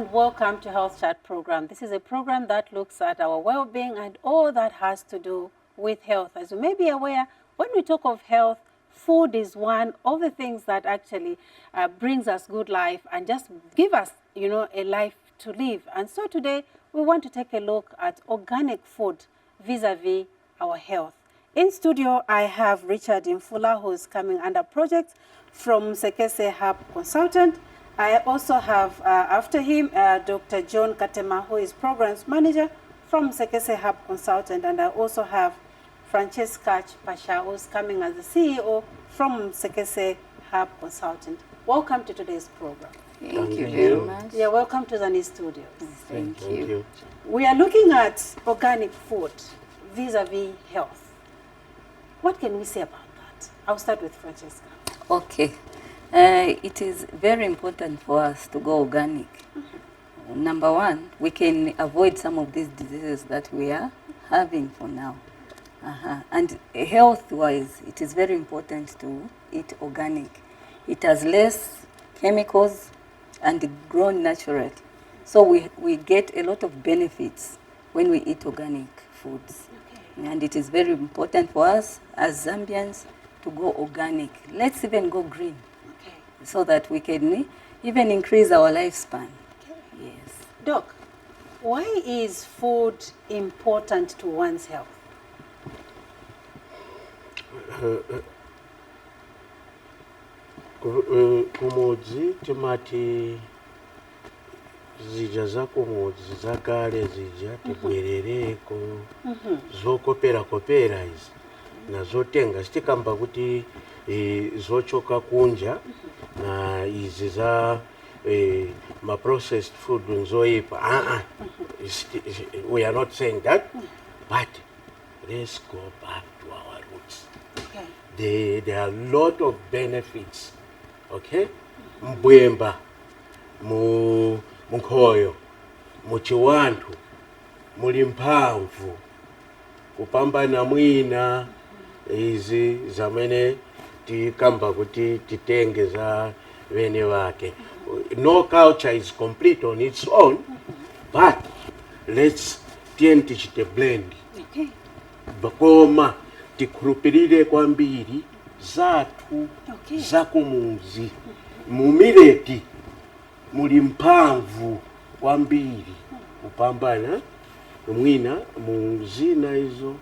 and welcome to Health Chat program. This is a program that looks at our well-being and all that has to do with health. As you may be aware, when we talk of health, food is one of the things that actually brings us good life and just give us, a life to live. And so today we want to take a look at organic food vis-a-vis our health. In studio, I have Richard Mfula, who is coming under project from Msekese Hub Consultant. I also have, after him, Dr. John Katema, who is Programs Manager from Msekese Hub Consultant. And I also have Francesca Pasha, who is coming as the CEO from Msekese Hub Consultant. Welcome to today's program. Thank you very much. Yeah, welcome to the new studios. Thank you. We are looking at organic food vis-a-vis health. What can we say about that? I'll start with Francesca. Okay. It is very important for us to go organic. Number one, we can avoid some of these diseases that we are having for now. And health-wise, it is very important to eat organic. It has less chemicals and grown naturally. So we get a lot of benefits when we eat organic foods. Okay. And it is very important for us as Zambians to go organic. Let's even go green. Okay. So that we can even increase our lifespan. Okay. Yes. Doc, why is food important to one's health? Kumudzi timati zija za kumudzi zakale zija tibwerereko zokopera izi nazotenga sitikamba kuti zochoka kunja na izi za ma processed food nzoipa. We are not saying that, but let's go back to our roots. Okay. There are a lot of benefits. Okay? Mbwemba, mukhoyo, muchiwantu, muli mphamvu, kupambana mwina izi zamene tikamba kuti titenge za vene wake. No culture is complete on its own, but let's tichite blend. Okay. Bakoma tikhulupirire kwambiri zathu. Okay. Zakumuzi mumileti muli mphamvu kwambiri kupambana mwina muzina izo.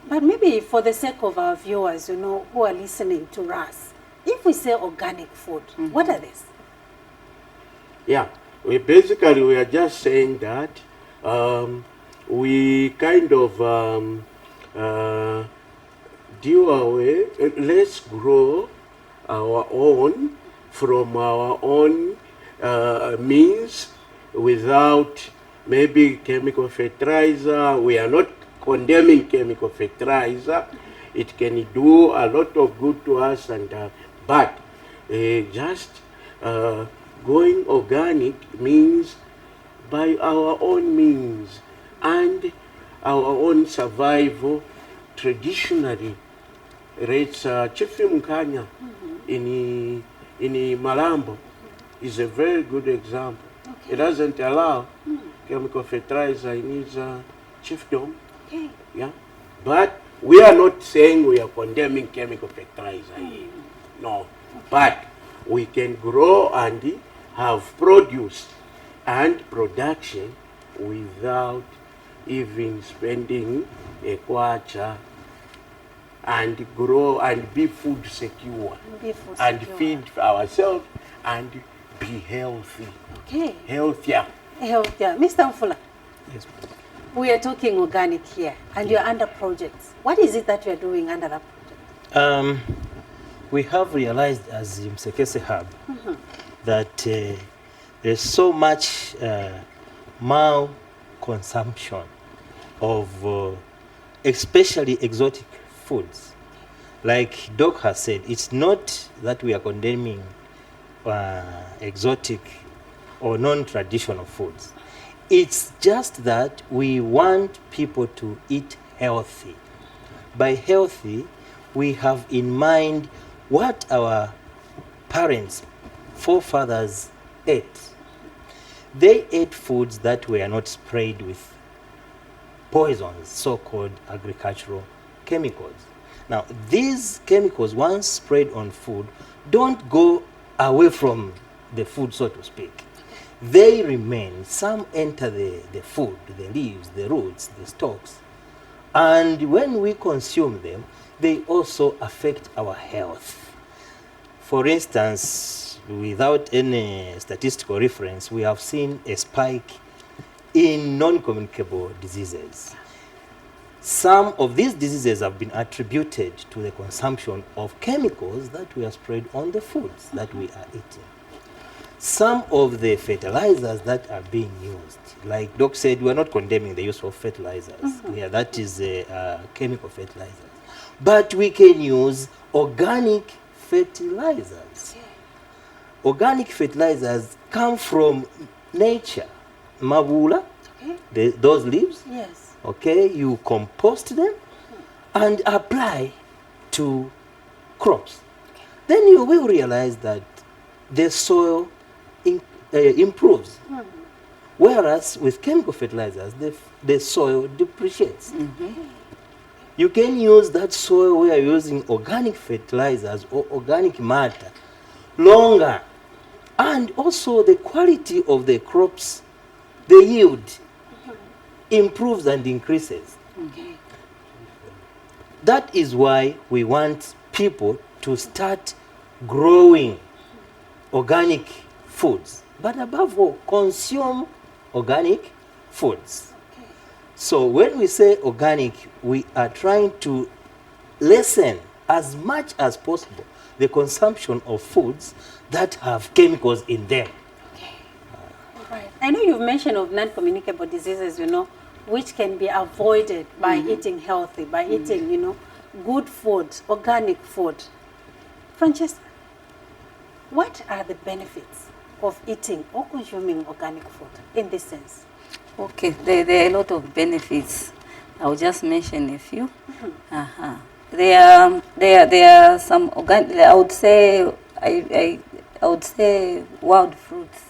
But maybe for the sake of our viewers, who are listening to us, if we say organic food, what are these? Yeah, we are just saying that we kind of do away, let's grow our own from our own means without maybe chemical fertilizer. We are not condemning chemical fertilizer. It can do a lot of good to us, but just going organic means by our own means and our own survival. Traditionally, it's Chief Mkanya in Malambo is a very good example. Okay. It doesn't allow chemical fertilizer in his chiefdom. Okay. Yeah, but we are not saying we are condemning chemical fertilizer here. No, okay. But we can grow and have produce and production without even spending a kwacha, and grow and be food secure, feed ourselves and be healthy. Okay. Healthier. Mr. Mfula. Yes, please. We are talking organic here, and you're under projects. What is it that you're doing under that project? We have realized as Msekese Hub that there's so much malconsumption of especially exotic foods. Like Doc has said, it's not that we are condemning exotic or non-traditional foods. It's just that we want people to eat healthy. By healthy, we have in mind what our parents, forefathers ate. They ate foods that were not sprayed with poisons, so-called agricultural chemicals. Now, these chemicals, once sprayed on food, don't go away from the food, so to speak. They remain. Some enter the food, the leaves, the roots, the stalks. And when we consume them, they also affect our health. For instance, without any statistical reference, we have seen a spike in non-communicable diseases. Some of these diseases have been attributed to the consumption of chemicals that were sprayed on the foods that we are eating. Some of the fertilizers that are being used, like Doc said, we are not condemning the use of fertilizers. Yeah, that is chemical fertilizers. But we can use organic fertilizers. Organic fertilizers come from nature. Mabula, those leaves, Yes. okay, you compost them and apply to crops. Then you will realize that the soil improves. Whereas with chemical fertilizers, the soil depreciates. You can use that soil where you're using organic fertilizers or organic matter longer. And also the quality of the crops, the yield improves and increases. That is why we want people to start growing organic foods, but above all, consume organic foods. So when we say organic, we are trying to lessen as much as possible the consumption of foods that have chemicals in them. Right. I know you've mentioned of non-communicable diseases, you know, which can be avoided by eating healthy, by eating, you know, good food, organic food. Francesca, what are the benefits of eating or consuming organic food in this sense? Okay, there are a lot of benefits. I'll just mention a few. There are some organic. I would say wild fruits.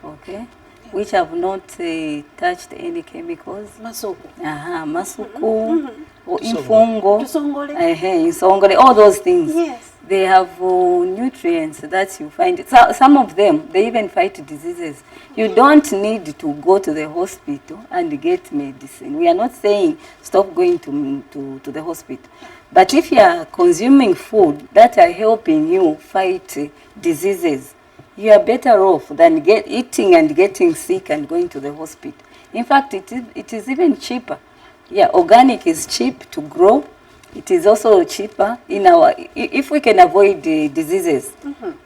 Okay, which have not touched any chemicals. Masuku. Masuku, or infungo, Tusongole. insongole, all those things. Yes. They have nutrients that you find. Some of them, they even fight diseases. You don't need to go to the hospital and get medicine. We are not saying stop going to the hospital. But if you are consuming food that are helping you fight diseases, you are better off than eating and getting sick and going to the hospital. In fact, it is even cheaper. Yeah, organic is cheap to grow. It is also cheaper in if we can avoid the diseases,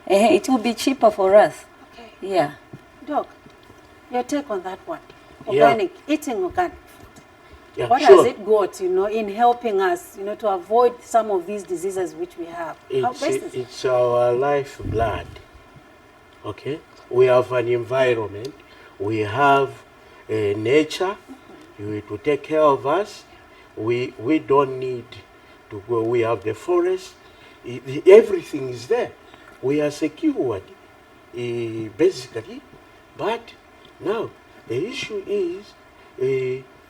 it will be cheaper for us. Okay. Yeah. Doc, your take on that one? Yeah. Organic, eating organic food. Yeah, What sure. has it got, you know, in helping us, you know, to avoid some of these diseases which we have? How best is it? It's our lifeblood. Okay, we have an environment, we have nature to take care of us. We don't need to go. We have the forest. Everything is there. We are secured, basically. But now the issue is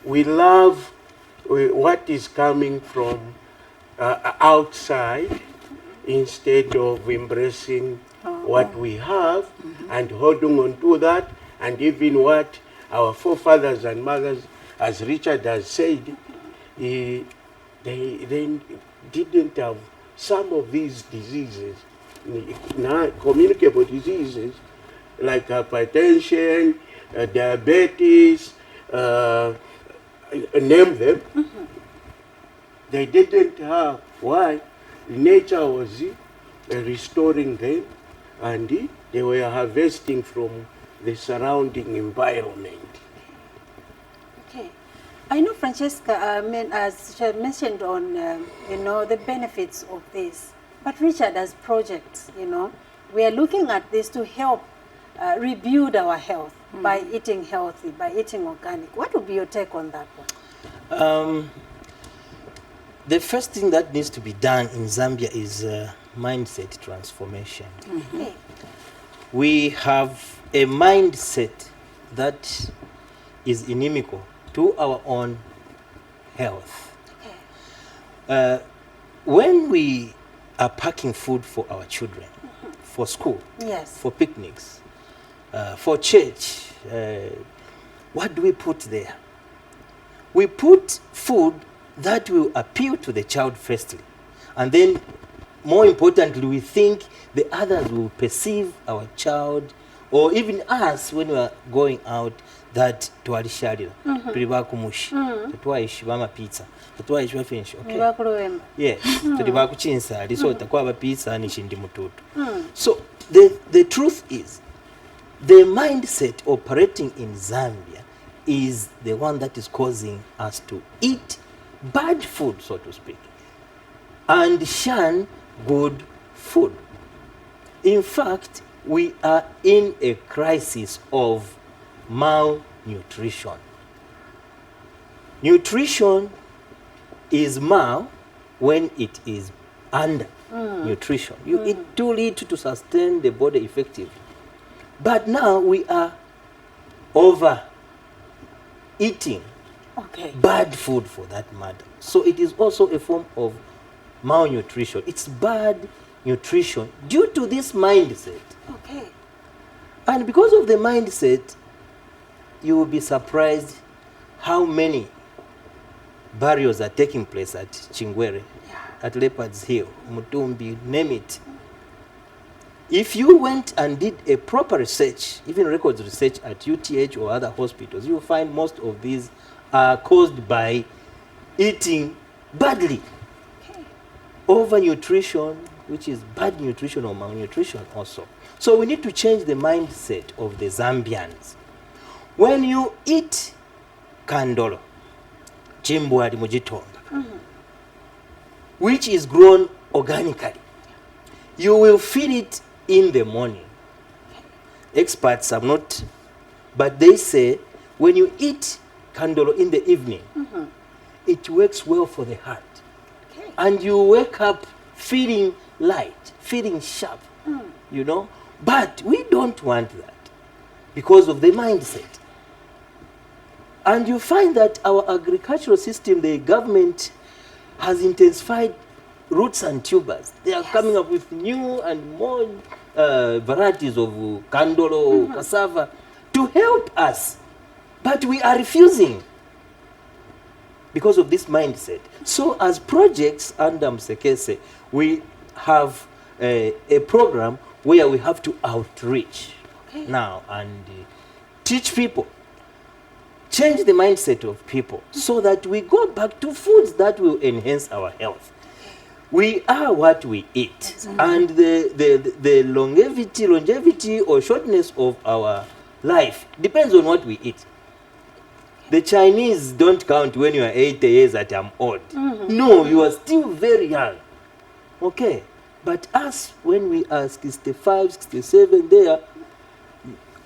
we love what is coming from outside instead of embracing what we have and holding on to that, and even what our forefathers and mothers, as Richard has said, they didn't have some of these diseases, communicable diseases like hypertension, diabetes, name them. They didn't have. Why? Nature was restoring them, and they were harvesting from the surrounding environment. Okay. I know Francesca, as she mentioned on, you know, the benefits of this. But Richard, as projects, you know, we are looking at this to help rebuild our health by eating healthy, by eating organic. What would be your take on that one? The first thing that needs to be done in Zambia is mindset transformation. Okay. we have a mindset that is inimical to our own health. When we are packing food for our children, for school, Yes. for picnics, for church, what do we put there? We put food that will appeal to the child firstly, and then more importantly, we think the others will perceive our child or even us when we are going out that twalishalira tuli bakumushi tetwayishiba amapizza tetwayishiba finish okay Nibakulowemba. yes tuli bakuchinsaali so takwaba pizza nishindi mututu. So the truth is the mindset operating in Zambia is the one that is causing us to eat bad food, so to speak, and shun good food. In fact, we are in a crisis of malnutrition. Nutrition is mal when it is under nutrition. You eat too little to sustain the body effectively. But now we are over eating Okay. bad food for that matter. So it is also a form of malnutrition. It's bad nutrition due to this mindset. Okay. And because of the mindset, you will be surprised how many burials are taking place at Chingwere, at Leopard's Hill, Mutumbi, name it. If you went and did a proper research, even records research at UTH or other hospitals, you will find most of these are caused by eating badly. Okay. Overnutrition, which is bad nutrition or malnutrition also. So we need to change the mindset of the Zambians. When you eat kandolo, chimbwari mujitonga, which is grown organically, you will feed it in the morning. Experts have not, but they say when you eat kandolo in the evening, it works well for the heart. Okay. And you wake up feeling light, feeling sharp, you know. But we don't want that because of the mindset. And you find that our agricultural system, the government has intensified roots and tubers. They are coming up with new and more varieties of kandolo, cassava, to help us. But we are refusing because of this mindset. So as projects under Msekese, we have a program where we have to outreach now and teach people, change the mindset of people so that we go back to foods that will enhance our health. We are what we eat, and the longevity or shortness of our life depends on what we eat. The Chinese don't count when you are 80 years that I'm old. No, you are still very young. Okay. But us, when we are 65, 67, there,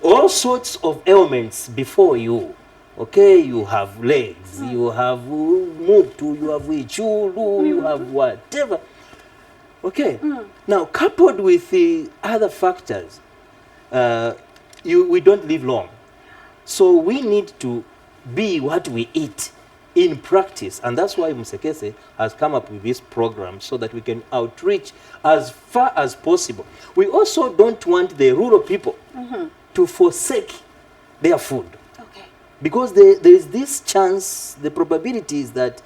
all sorts of ailments before you. Okay, you have legs, you have mutu, you have ichulu, you have whatever. Okay. Now, coupled with the other factors, we don't live long. So we need to be what we eat in practice, and that's why Msekese has come up with this program so that we can outreach as far as possible. We also don't want the rural people to forsake their food. Okay. Because there is this chance, the probability is that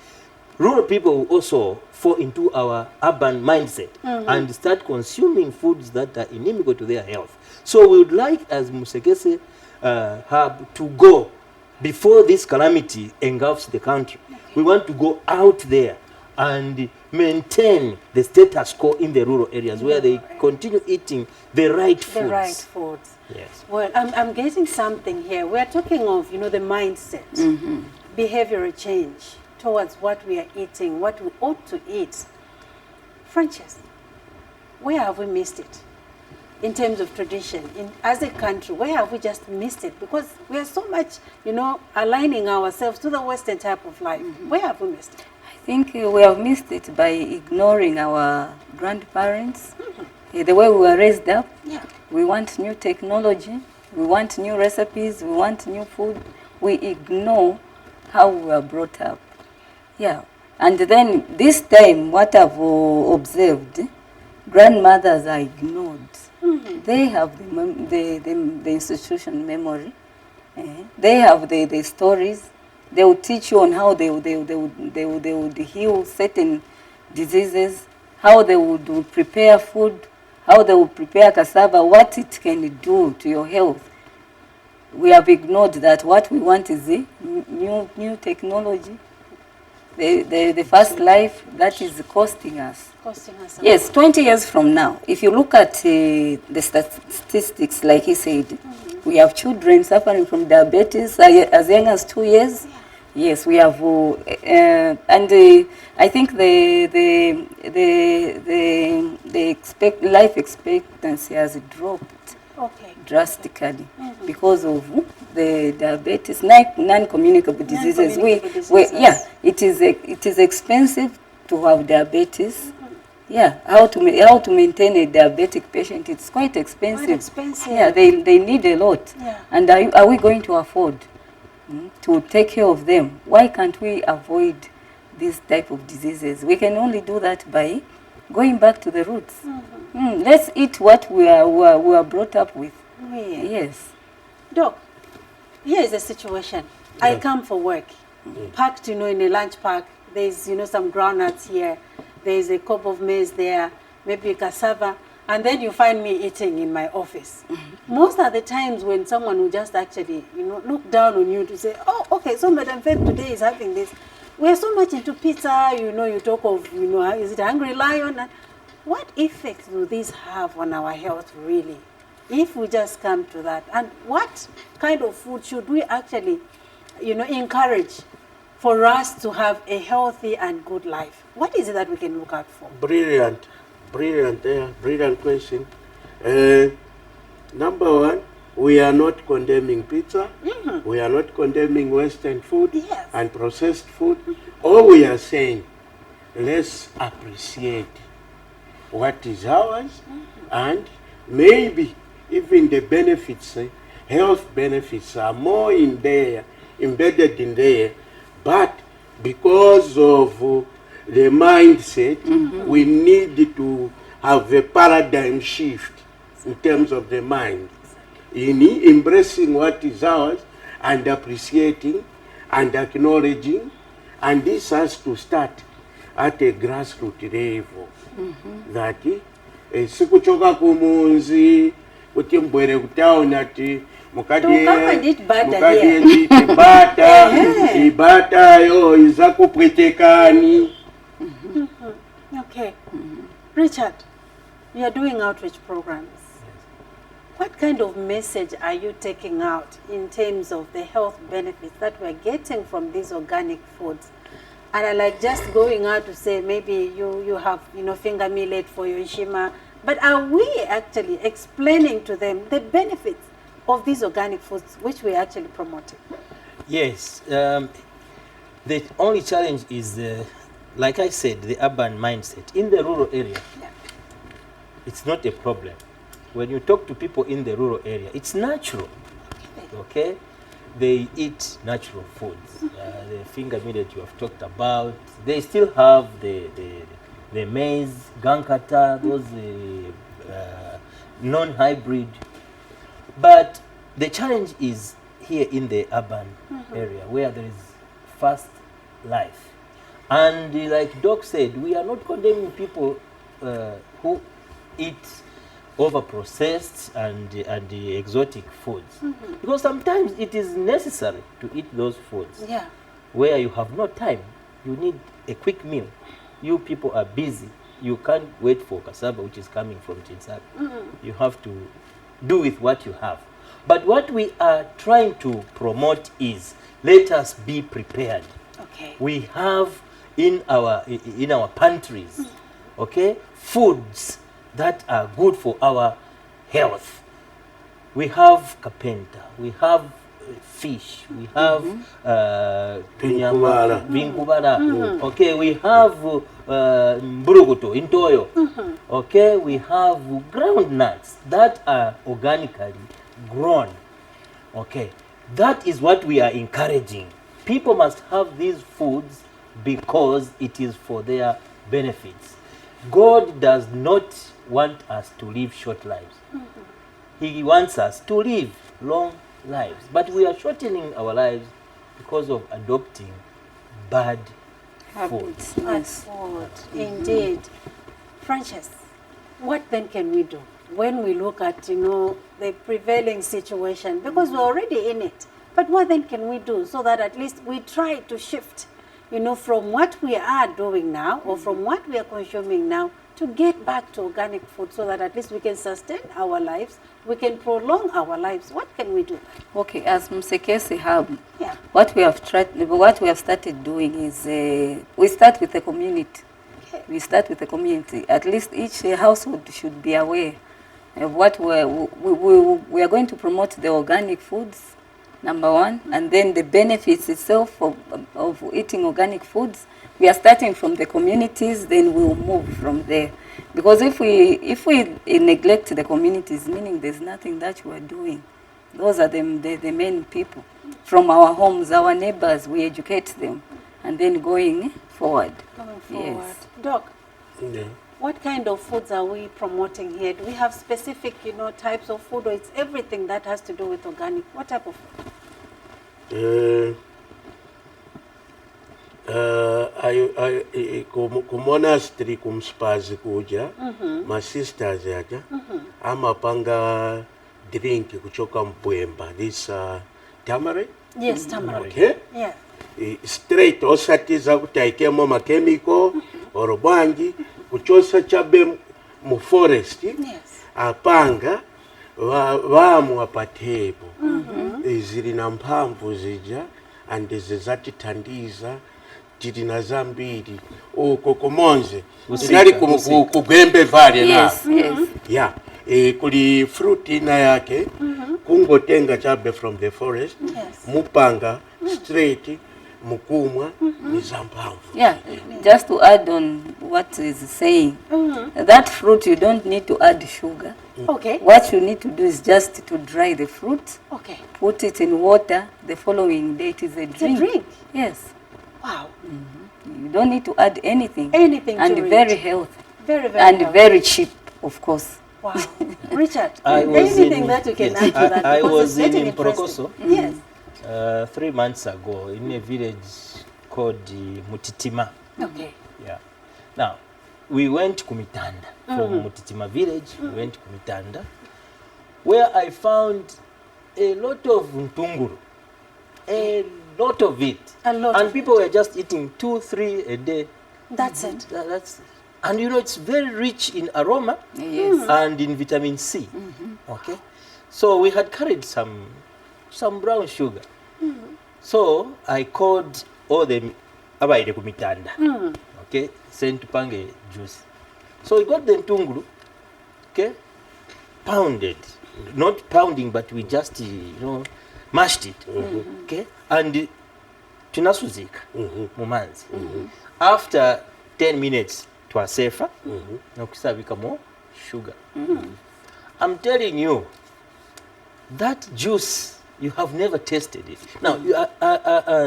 rural people will also fall into our urban mindset and start consuming foods that are inimical to their health. So we would like, as Msekese Hub, to go before this calamity engulfs the country. We want to go out there and maintain the status quo in the rural areas where they continue eating the right foods. The right foods. Yes. Well, I'm getting something here. We're talking of, the mindset, behavioral change towards what we are eating, what we ought to eat. Frances, where have we missed it in terms of tradition? As a country, where have we just missed it? Because we are so much, aligning ourselves to the Western type of life. Where have we missed it? I think we have missed it by ignoring our grandparents the way we were raised up. Yeah. We want new technology, we want new recipes, we want new food. We ignore how we were brought up. Yeah. And then this time, what I've observed, grandmothers are ignored. They have the institution memory. They have the stories. They will teach you on how they would heal certain diseases, how they would prepare food, how they would prepare cassava, what it can do to your health. We have ignored that. What we want is the new technology, the fast life that is costing us. Costing us. Yes, 20 years from now, if you look at the statistics, like he said, we have children suffering from diabetes as young as 2 years. Yes, we have, I think the life expectancy has dropped drastically because of the diabetes, non-communicable diseases. Non-communicable diseases. It is expensive to have diabetes. Yeah, how to maintain a diabetic patient, it's quite expensive. Quite expensive. Yeah, they need a lot. Yeah. And are we going to afford to take care of them? Why can't we avoid these type of diseases? We can only do that by going back to the roots. Let's eat what we are brought up with. Yeah. Yes. Doc, here is the situation. I come for work, packed, in a lunch pack. There's, some groundnuts here. There's a cup of maize there, maybe cassava, and then you find me eating in my office. Most of the times when someone will just actually, look down on you to say, oh, okay, so Madam Faith today is having this. We're so much into pizza, you talk of, is it Hungry Lion? And what effect do these have on our health, really, if we just come to that? And what kind of food should we actually, encourage for us to have a healthy and good life? What is it that we can look out for? Brilliant question. Number one, we are not condemning pizza. We are not condemning Western food and processed food. All we are saying, let's appreciate what is ours, and maybe even the benefits, health benefits are more embedded in there. But because of the mindset, we need to have a paradigm shift in terms of the mind, in embracing what is ours and appreciating and acknowledging. And this has to start at a grassroots level. That sikuchoka kumunzi kuti mbwere kutaona ati ibata yo izakupwetekani. Okay. Richard, you are doing outreach programs. What kind of message are you taking out in terms of the health benefits that we're getting from these organic foods? And I like just going out to say maybe you have finger millet for your ishima, but are we actually explaining to them the benefits of these organic foods which we're actually promoting? Yes. The only challenge is, like I said, the urban mindset. In the rural area, it's not a problem. When you talk to people in the rural area, it's natural. Okay? They eat natural foods. The finger millet you have talked about. They still have the maize, gankata, those non-hybrid. But the challenge is here in the urban area where there is fast life. And like Doc said, we are not condemning people who eat over-processed and the exotic foods. Because sometimes it is necessary to eat those foods where you have no time. You need a quick meal. You people are busy. You can't wait for cassava, which is coming from Chinsabi. You have to do with what you have. But what we are trying to promote is, let us be prepared. Okay. We have in our pantries, foods that are good for our health. We have kapenta, we have fish, we have Vinkubala. vinkubala, okay, we have mburugutu, intoyo, okay, we have ground nuts that are organically grown, okay. That is what we are encouraging. People must have these foods because it is for their benefits. God does not want us to live short lives. He wants us to live long lives. But we are shortening our lives because of adopting bad food. Habits. Bad Yes. food, indeed. Frances, what then can we do when we look at, the prevailing situation? Because we're already in it. But what then can we do so that at least we try to shift, from what we are doing now or from what we are consuming now to get back to organic food so that at least we can sustain our lives, we can prolong our lives. What can we do? Okay, as Msekesi Hub, Yeah. what we have started doing is we start with the community. Okay. We start with the community. At least each household should be aware of what we are going to promote the organic foods, number one, and then the benefits itself of eating organic foods. We are starting from the communities, then we will move from there. Because if we neglect the communities, meaning there's nothing that we are doing. Those are the main people. From our homes, our neighbors, we educate them, and then going forward. Going forward. Yes. Doc, Yeah. what kind of foods are we promoting here? Do we have specific, types of food, or it's everything that has to do with organic? What type of food? Ku monastery kumspazi kuja masisters yaja amapanga drink kuchoka mpwemba this tamarind. Yes, tamarind. Okay. Yeah. Straight osatiza kutaikemo makemiko oro bwanji kuchosa chabe mu forest Yes. apanga vamu apatebo ziri na mphamvu zija and zizatithandiza tiri na zambiri uko kumonze zinali kugwembe vale na Yes, yes. yeah kuli fruit ina yake kungotenga chabe from the forest Yes. mupanga straight mukumwa ni za mphamvu. Yeah, just to add on what is saying, that fruit you don't need to add sugar. Okay. What you need to do is just to dry the fruit, Okay. put it in water. The following day it is a It's a drink. drink. Yes, Wow. you don't need to add anything. Anything And to it. very healthy Very, very and healthy. very cheap, of course. Wow. Richard, I was anything in- that you can yes, add to that? I because was it's getting in interesting. Mporokoso. Yes. 3 months ago in a village called Mutitima. Okay. Yeah. Now, we went Kumitanda. From Mutitima village, we went Kumitanda, where I found a lot of ntunguru. A lot of it. A lot and of people were just eating 2-3 a day. That's it. That's, and it's very rich in aroma Yes. and in vitamin C. Okay, so we had carried some brown sugar. So I called all the abaire kumitanda. Okay, sent pange juice. So we got the ntunguru. Okay, pounded, not pounding, but we just mashed it. Okay, and tunasuzika mumanzi. After 10 minutes twasefa nokusabika more sugar. I'm telling you, that juice, you have never tasted it. Now, you,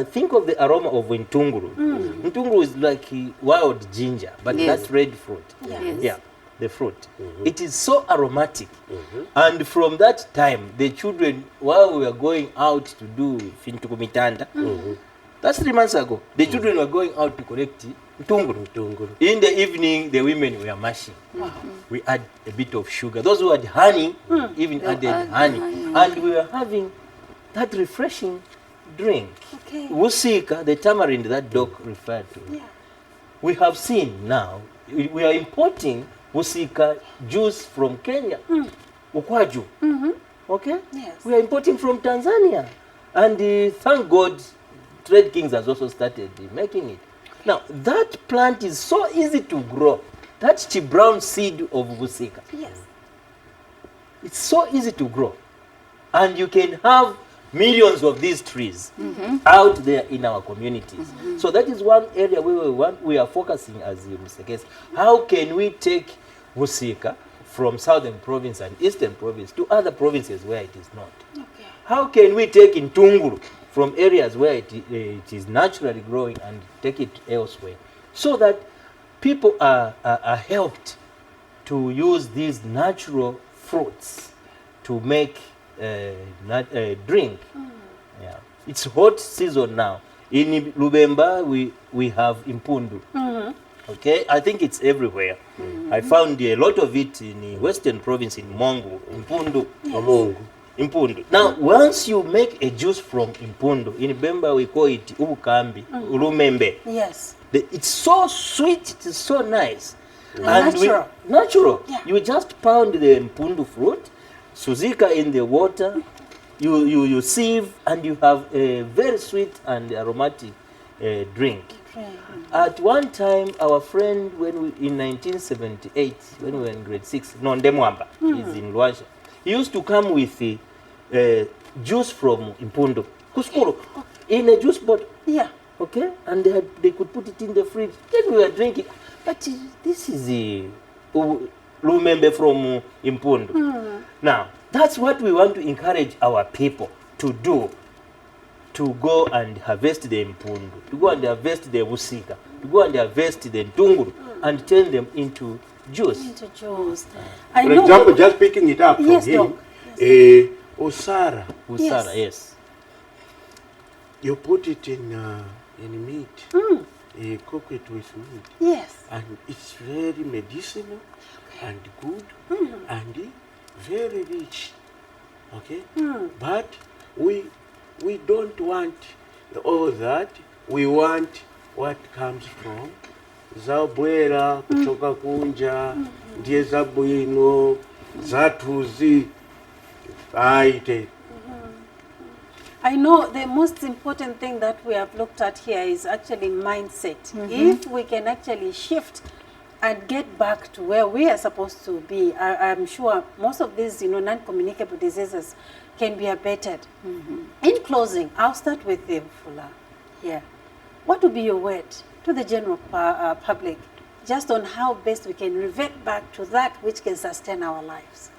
think of the aroma of ntunguru. Ntunguru is like wild ginger, but Yes. that's red fruit. Yes. Yeah, the fruit. It is so aromatic. And from that time, the children, while we were going out to do fintukumitanda, that's 3 months ago, the children were going out to collect ntunguru. In the evening, the women were mashing. We add a bit of sugar. Those who had honey even They'll added add honey. honey, And we were having that refreshing drink. Okay. Wusika, the tamarind that Doc referred to. Yeah. We have seen now, we are importing Wusika juice from Kenya. Ukwaju. Okay? Yes. We are importing from Tanzania. And thank God, Trade Kings has also started making it. Now, that plant is so easy to grow. That's the brown seed of Wusika. Yes. It's so easy to grow. And you can have millions of these trees out there in our communities. So that is one area where we are focusing as Mr. Case. How can we take Busika from southern province and eastern province to other provinces where it is not? Okay. How can we take Intunguru from areas where it is naturally growing and take it elsewhere, so that people are helped to use these natural fruits to make drink. Yeah, it's hot season now. In Lubemba, we have impundu. Okay, I think it's everywhere. I found a lot of it in the western province in Mongu, impundu. Amongu. Impundu. Now, once you make a juice from impundu, in Bemba we call it ubukambi, ulumembe. Yes. It's so sweet, it is so nice. Natural. Natural. Yeah. You just pound the impundu fruit, suzika in the water, you sieve, and you have a very sweet and aromatic drink. At one time, our friend, in 1978, when we were in grade 6, Nondemwamba, is in Luansha, he used to come with juice from impundu, kuskuru, in a juice bottle. Yeah. Okay, and they could put it in the fridge. Then we were drinking. But this is lumembe from impundu. Now, that's what we want to encourage our people to do, to go and harvest the impundu, to go and harvest the busika, to go and harvest the ntunguru, and turn them into juice. Into juice. For example, just picking it up from Yes, him, Doc. Usara, Usara, yes. you put it in meat, cook it with meat, Yes. and it's very medicinal and good and very rich. Okay, but we don't want all that. We want what comes from zabwera kutoka kunja ndiye zabwino zatuzi aite. I know the most important thing that we have looked at here is actually mindset. If we can actually shift and get back to where we are supposed to be, I'm sure most of these, non-communicable diseases can be abated. In closing, I'll start with you, Fula. Yeah. What would be your word to the general public, just on how best we can revert back to that which can sustain our lives?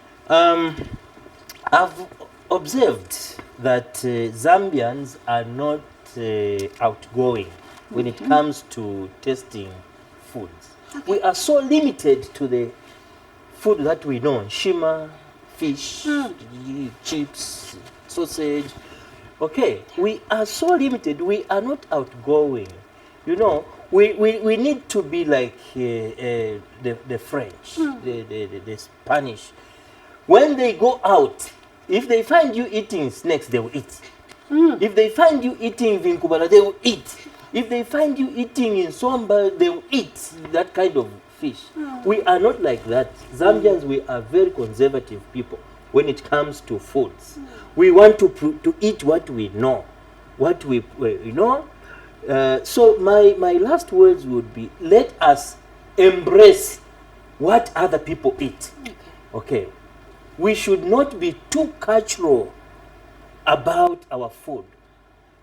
I've observed that Zambians are not outgoing when it comes to tasting foods. We are so limited to the food that we know: shima, fish, chips, sausage. Okay, we are so limited. We are not outgoing. We need to be like the French, the Spanish. When they go out, if they find you eating snakes, they will eat. If they find you eating vinkubala, they will eat. If they find you eating in somba, they will eat that kind of fish. We are not like that. Zambians, we are very conservative people when it comes to foods. We want to eat what we know, what we know. So my last words would be: let us embrace what other people eat. Okay. We should not be too cultural about our food.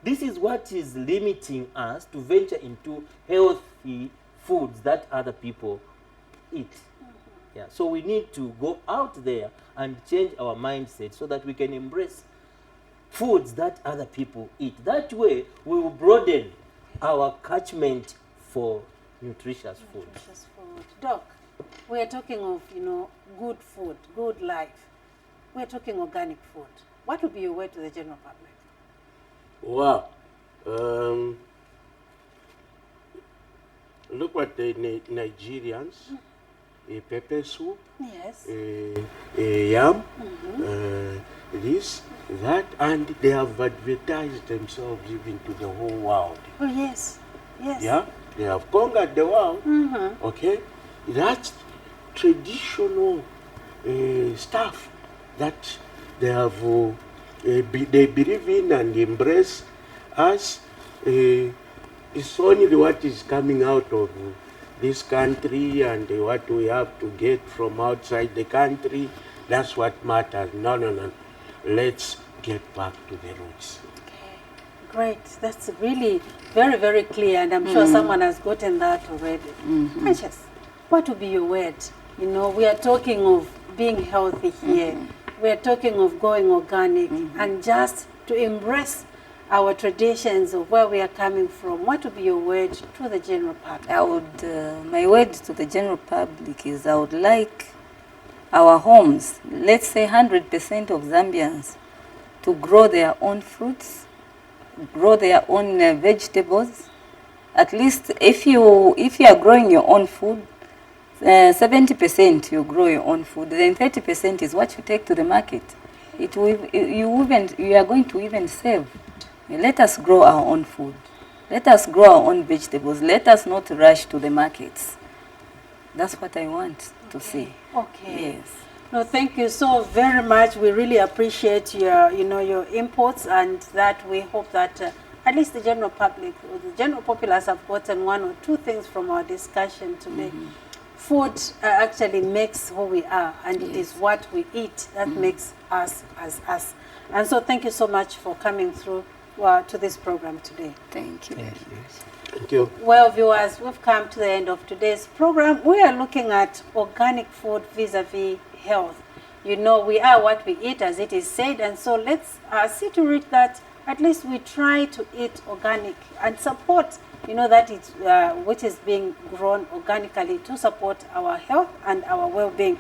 This is what is limiting us to venture into healthy foods that other people eat. Yeah. So we need to go out there and change our mindset so that we can embrace foods that other people eat. That way, we will broaden our catchment for nutritious food. Nutritious food. Doc, we are talking of, good food, good life. We are talking organic food. What would be your word to the general public? Wow. Look what the Nigerians, a pepper soup, Yes. a yam, this, that, and they have advertised themselves even to the whole world. Oh, yes. Yes. Yeah, they have conquered the world. Okay, that's traditional stuff that they have. They believe in and embrace us. It's only what is coming out of this country and what we have to get from outside the country. That's what matters. No. Let's get back to the roots. Great. That's really very, very clear, and I'm sure someone has gotten that already. Precious, what would be your word? You know, we are talking of being healthy here. We are talking of going organic and just to embrace our traditions of where we are coming from. What would be your word to the general public? I would, my word to the general public is I would like our homes, let's say 100% of Zambians, to grow their own fruits, grow their own vegetables. At least if you are growing your own food, 70% you grow your own food, then 30% is what you take to the market. It will, you are going to even save. Let us grow our own food. Let us grow our own vegetables. Let us not rush to the markets. That's what I want to see. Okay. Yes. No, thank you so very much. We really appreciate your, your inputs, and that we hope that at least the general public or the general populace have gotten one or two things from our discussion today. Food actually makes who we are, and it is what we eat that makes us as us. And so thank you so much for coming through to this program today. Thank you. Thank you. Thank you. Well, viewers, we've come to the end of today's program. We are looking at organic food vis-a-vis health. You know, we are what we eat, as it is said, and so let's see to it that at least we try to eat organic and support, that it's which is being grown organically to support our health and our well-being.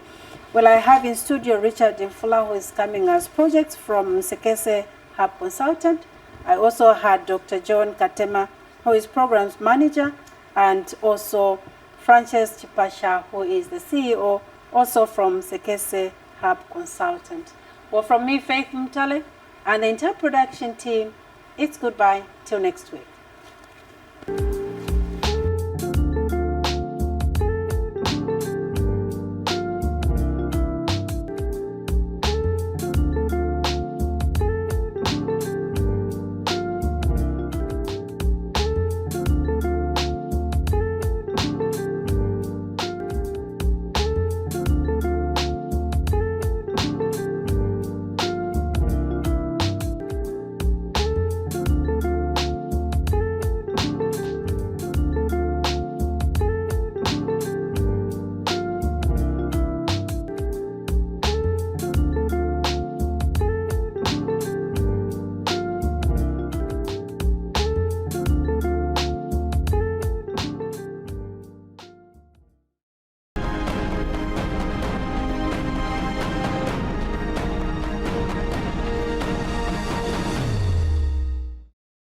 Well, I have in studio Richard Infula, who is coming as projects from Sekese Hub Consultant. I also had Dr. John Katema, who is programs manager, and also Frances Chipasha, who is the CEO, also from Sekese Hub Consultant. Well, from me, Faith Mutale, and the entire production team, it's goodbye till next week.